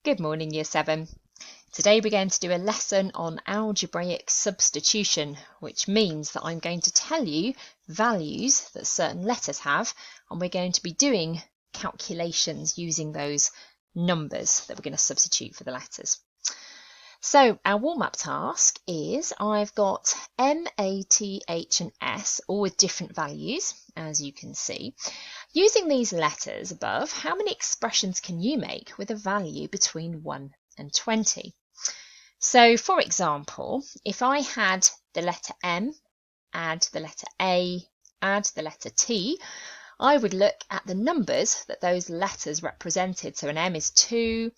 Good morning, Year 7. Today we're going to do a lesson on algebraic substitution, which means that I'm going to tell you values that certain letters have, and we're going to be doing calculations using those numbers that we're going to substitute for the letters. So our warm-up task is I've got M, A, T, H and S, all with different values, as you can see. Using these letters above, how many expressions can you make with a value between 1 and 20? So, for example, if I had the letter M, add the letter A, add the letter T, I would look at the numbers that those letters represented. So an M is 2,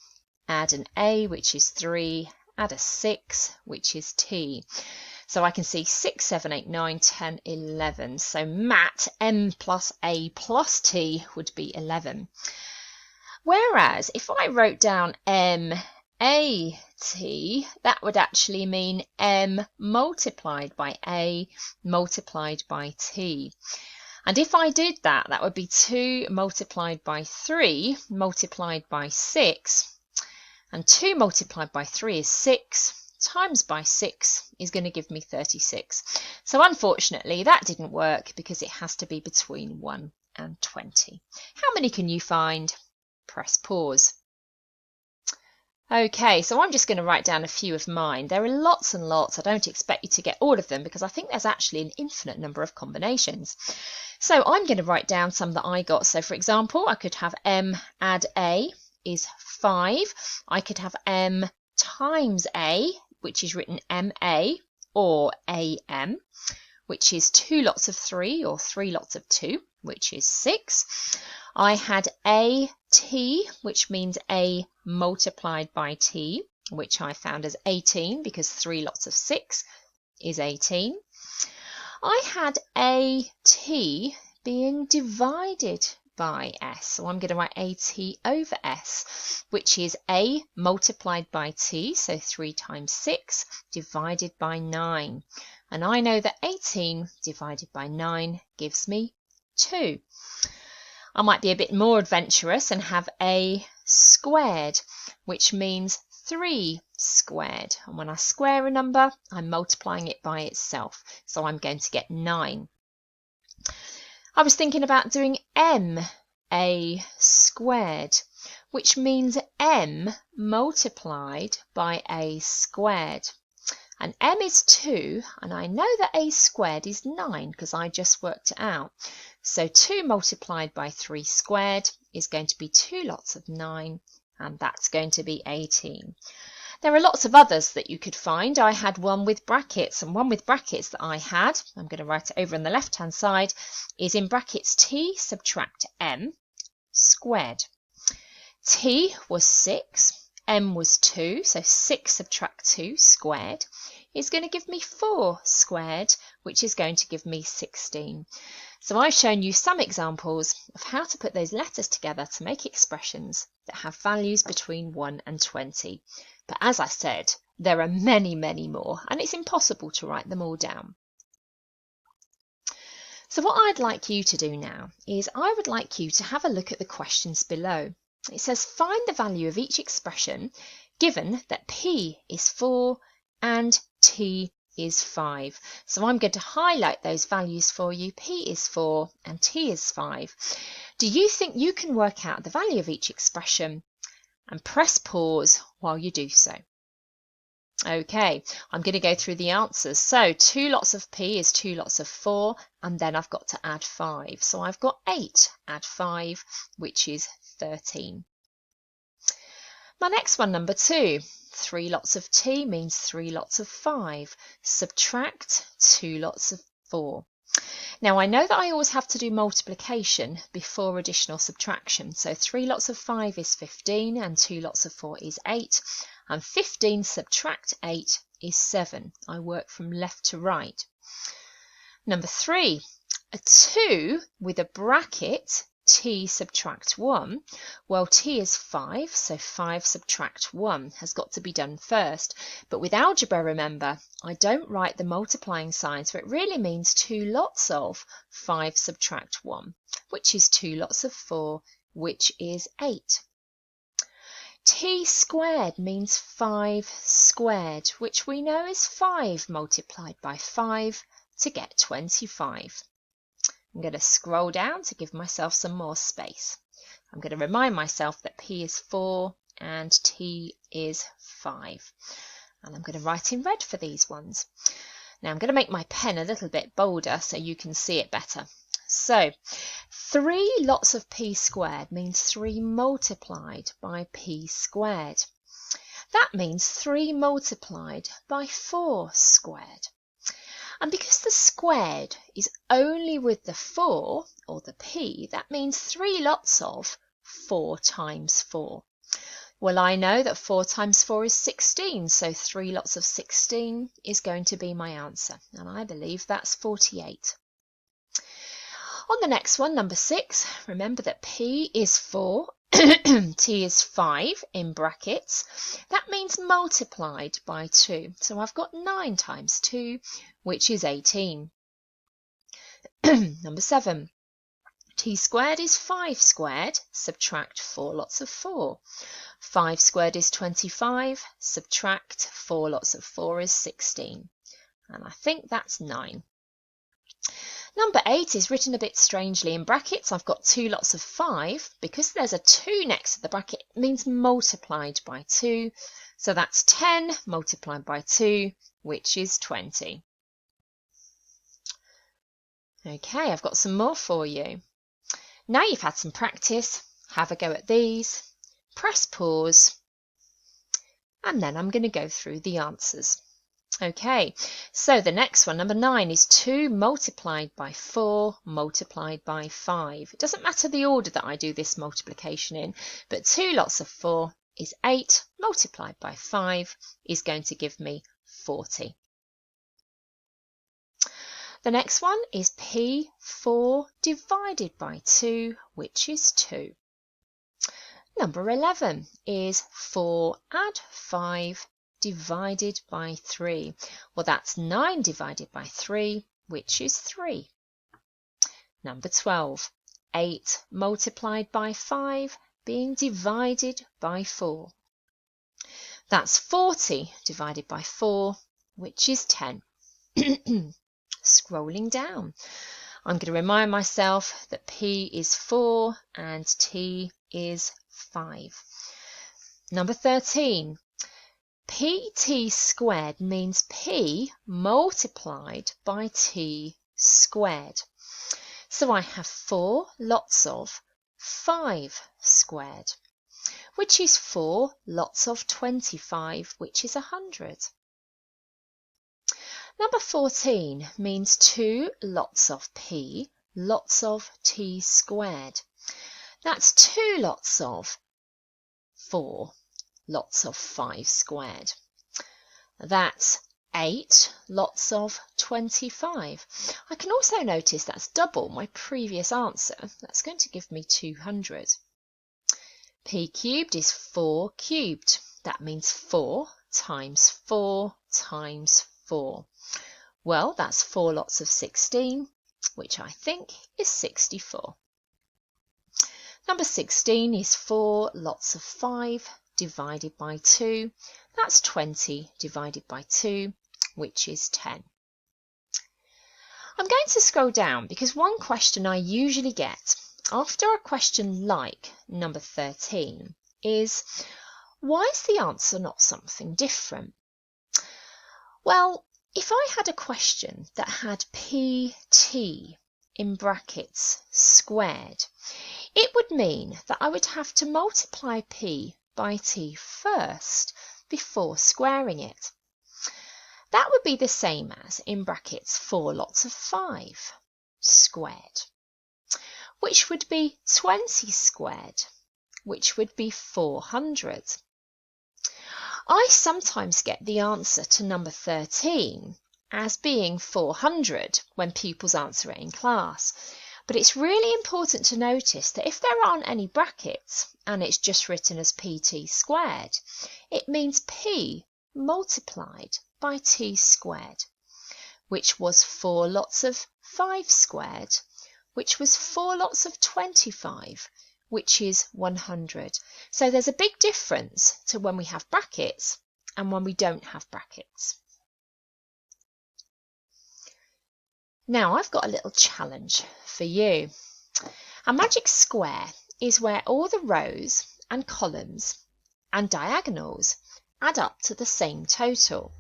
add an A, which is 3, add a 6, which is T. So I can see 6, 7, 8, 9, 10, 11. So MAT, M plus A plus T would be 11. Whereas if I wrote down M, A, T, that would actually mean M multiplied by A multiplied by T. And if I did that, that would be 2 multiplied by 3 multiplied by 6. And 2 multiplied by 3 is 6. Times by 6 is going to give me 36. So unfortunately that didn't work because it has to be between 1 and 20. How many can you find? Press pause. Okay, so I'm just going to write down a few of mine. There are lots and lots. I don't expect you to get all of them because I think there's actually an infinite number of combinations. So I'm going to write down some that I got. So for example, I could have M add A is 5. I could have M times A, which is written MA, or AM, which is 2 lots of 3 or 3 lots of 2, which is 6. I had AT, which means A multiplied by T, which I found as 18 because 3 lots of 6 is 18. I had AT being divided by S, so I'm going to write AT over S, which is A multiplied by T, so 3 times 6 divided by 9. And I know that 18 divided by 9 gives me 2. I might be a bit more adventurous and have A squared, which means 3 squared. And when I square a number, I'm multiplying it by itself, so I'm going to get 9. I was thinking about doing M A squared, which means M multiplied by A squared. And M is 2, and I know that A squared is 9 because I just worked it out. So 2 multiplied by 3 squared is going to be 2 lots of 9, and that's going to be 18. There are lots of others that you could find. I had one with brackets, and one with brackets that I had, I'm going to write it over on the left-hand side, is in brackets T subtract M squared. T was 6, M was 2, so 6 subtract 2 squared is going to give me 4 squared, which is going to give me 16. So I've shown you some examples of how to put those letters together to make expressions that have values between 1 and 20. But as I said, there are many, many more, and it's impossible to write them all down. So what I'd like you to do now is I would like you to have a look at the questions below. It says find the value of each expression given that P is 4 and T is 5. So I'm going to highlight those values for you. P is 4 and T is 5. Do you think you can work out the value of each expression? And press pause while you do so. Okay, I'm going to go through the answers. So 2 lots of P is 2 lots of 4, and then I've got to add 5. So I've got 8 add 5, which is 13. My next one, number 2. 3 lots of T means 3 lots of 5. Subtract 2 lots of 4. Now I know that I always have to do multiplication before additional subtraction. So 3 lots of 5 is 15 and 2 lots of 4 is 8. And 15 subtract 8 is 7. I work from left to right. Number 3, a 2 with a bracket, T subtract 1. Well, T is 5, so 5 subtract 1 has got to be done first. But with algebra, remember, I don't write the multiplying sign, so it really means 2 lots of 5 subtract 1, which is 2 lots of 4, which is 8. t squared means 5 squared, which we know is 5 multiplied by 5 to get 25. I'm going to scroll down to give myself some more space. I'm going to remind myself that p is 4 and t is 5. And I'm going to write in red for these ones. Now I'm going to make my pen a little bit bolder so you can see it better. So 3 lots of p squared means 3 multiplied by p squared. That means 3 multiplied by 4 squared. And because the squared is only with the 4, or the p, that means 3 lots of 4 times 4. Well, I know that 4 times 4 is 16, so 3 lots of 16 is going to be my answer, and I believe that's 48. On the next one, number 6, remember that p is 4, t is 5 in brackets. That means multiplied by 2. So I've got 9 times 2, which is 18. Number 7, t squared is 5 squared, subtract 4 lots of 4. 5 squared is 25, subtract 4 lots of 4 is 16. And I think that's 9. Number 8 is written a bit strangely in brackets. I've got 2 lots of 5. Because there's a 2 next to the bracket, it means multiplied by 2. So that's 10 multiplied by 2, which is 20. Okay, I've got some more for you. Now you've had some practice, have a go at these, press pause, and then I'm going to go through the answers. Okay, so the next one, number 9, is 2 multiplied by 4 multiplied by 5. It doesn't matter the order that I do this multiplication in, but 2 lots of 4 is 8 multiplied by 5 is going to give me 40. The next one is P4 divided by 2, which is 2. Number 11 is 4 add 5 divided by 3. Well, that's 9 divided by 3, which is 3. Number 12, 8 multiplied by 5 being divided by 4. That's 40 divided by 4, which is 10. Scrolling down, I'm going to remind myself that P is 4 and T is 5. Number 13, PT squared means P multiplied by T squared. So I have 4 lots of 5 squared, which is 4 lots of 25, which is 100. Number 14 means 2 lots of P, lots of T squared. That's 2 lots of 4, lots of 5 squared. That's 8 lots of 25. I can also notice that's double my previous answer. That's going to give me 200. P cubed is 4 cubed. That means 4 times 4 times 4. Well, that's 4 lots of 16, which I think is 64. Number 16 is 4 lots of 5 divided by 2. That's 20 divided by 2, which is 10. I'm going to scroll down because one question I usually get after a question like number 13 is, why is the answer not something different? Well, if I had a question that had PT in brackets squared, it would mean that I would have to multiply P by T first before squaring it. That would be the same as, in brackets, 4 lots of 5 squared, which would be 20 squared, which would be 400. I sometimes get the answer to number 13 as being 400 when pupils answer it in class. But it's really important to notice that if there aren't any brackets and it's just written as PT squared, it means P multiplied by T squared, which was 4 lots of 5 squared, which was 4 lots of 25, which is 100. So there's a big difference to when we have brackets and when we don't have brackets. Now I've got a little challenge for you. A magic square is where all the rows and columns and diagonals add up to the same total.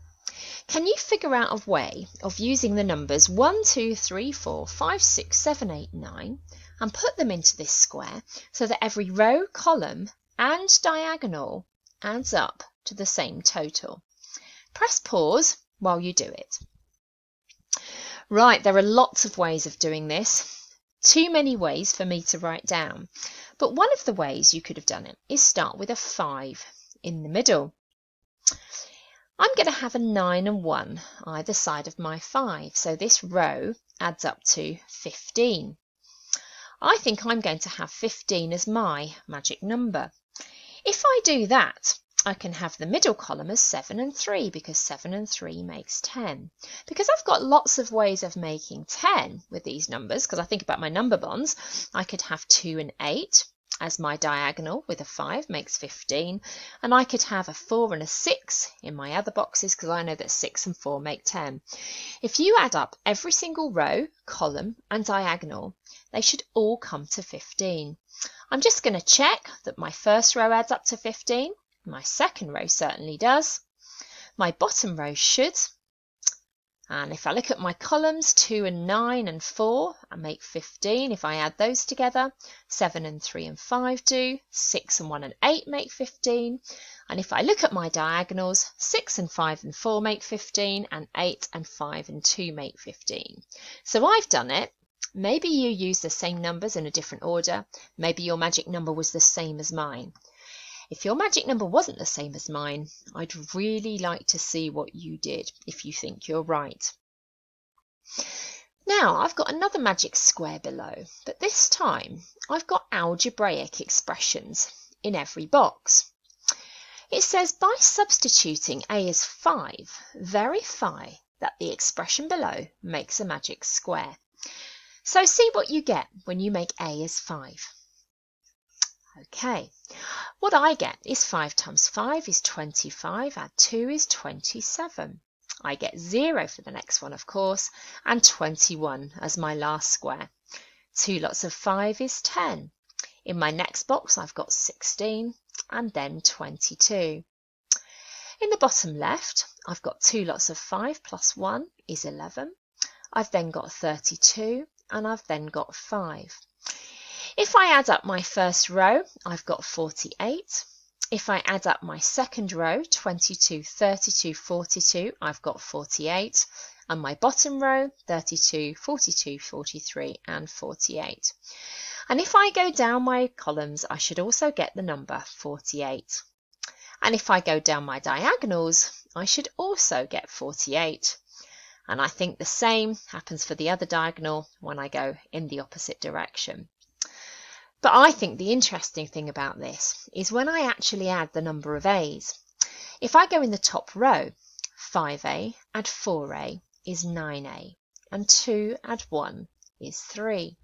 Can you figure out a way of using the numbers 1, 2, 3, 4, 5, 6, 7, 8, 9 and put them into this square so that every row, column and diagonal adds up to the same total? Press pause while you do it. Right, there are lots of ways of doing this. Too many ways for me to write down. But one of the ways you could have done it is start with a 5 in the middle. I'm going to have a 9 and 1 either side of my 5, so this row adds up to 15. I think I'm going to have 15 as my magic number. If I do that, I can have the middle column as 7 and 3 because 7 and 3 makes 10. Because I've got lots of ways of making 10 with these numbers, because I think about my number bonds, I could have 2 and 8 as my diagonal with a 5 makes 15, and I could have a 4 and a 6 in my other boxes because I know that 6 and 4 make 10. If you add up every single row, column and diagonal, they should all come to 15. I'm just going to check that my first row adds up to 15. My second row certainly does. My bottom row should. And if I look at my columns, 2 and 9 and 4, I make 15. If I add those together, 7 and 3 and 5 do. 6 and 1 and 8 make 15. And if I look at my diagonals, 6 and 5 and 4 make 15, and 8 and 5 and 2 make 15. So I've done it. Maybe you use the same numbers in a different order. Maybe your magic number was the same as mine. If your magic number wasn't the same as mine, I'd really like to see what you did if you think you're right. Now I've got another magic square below, but this time I've got algebraic expressions in every box. It says by substituting a as 5, verify that the expression below makes a magic square. So see what you get when you make a as 5. Okay, what I get is 5 times 5 is 25, add 2 is 27. I get 0 for the next one, of course, and 21 as my last square. 2 lots of 5 is 10. In my next box, I've got 16 and then 22. In the bottom left, I've got 2 lots of 5 plus 1 is 11. I've then got 32 and I've then got 5. If I add up my first row, I've got 48. If I add up my second row, 22, 32, 42, I've got 48. And my bottom row, 32, 42, 43, and 48. And if I go down my columns, I should also get the number 48. And if I go down my diagonals, I should also get 48. And I think the same happens for the other diagonal when I go in the opposite direction. But I think the interesting thing about this is when I actually add the number of A's. If I go in the top row, 5A add 4A is 9A, and 2 add 1 is 3.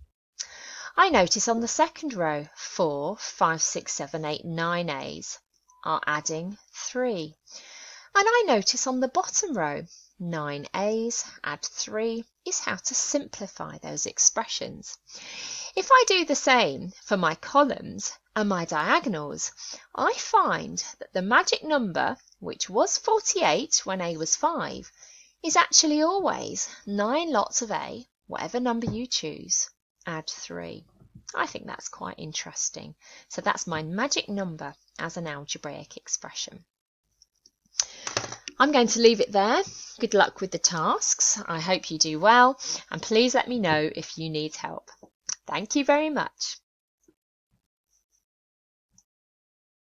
I notice on the second row, 4, 5, 6, 7, 8, 9 A's are adding 3. And I notice on the bottom row, 9 A's add 3 is how to simplify those expressions. If I do the same for my columns and my diagonals, I find that the magic number, which was 48 when A was 5, is actually always 9 lots of A, whatever number you choose, add 3. I think that's quite interesting. So that's my magic number as an algebraic expression. I'm going to leave it there. Good luck with the tasks. I hope you do well, and please let me know if you need help. Thank you very much.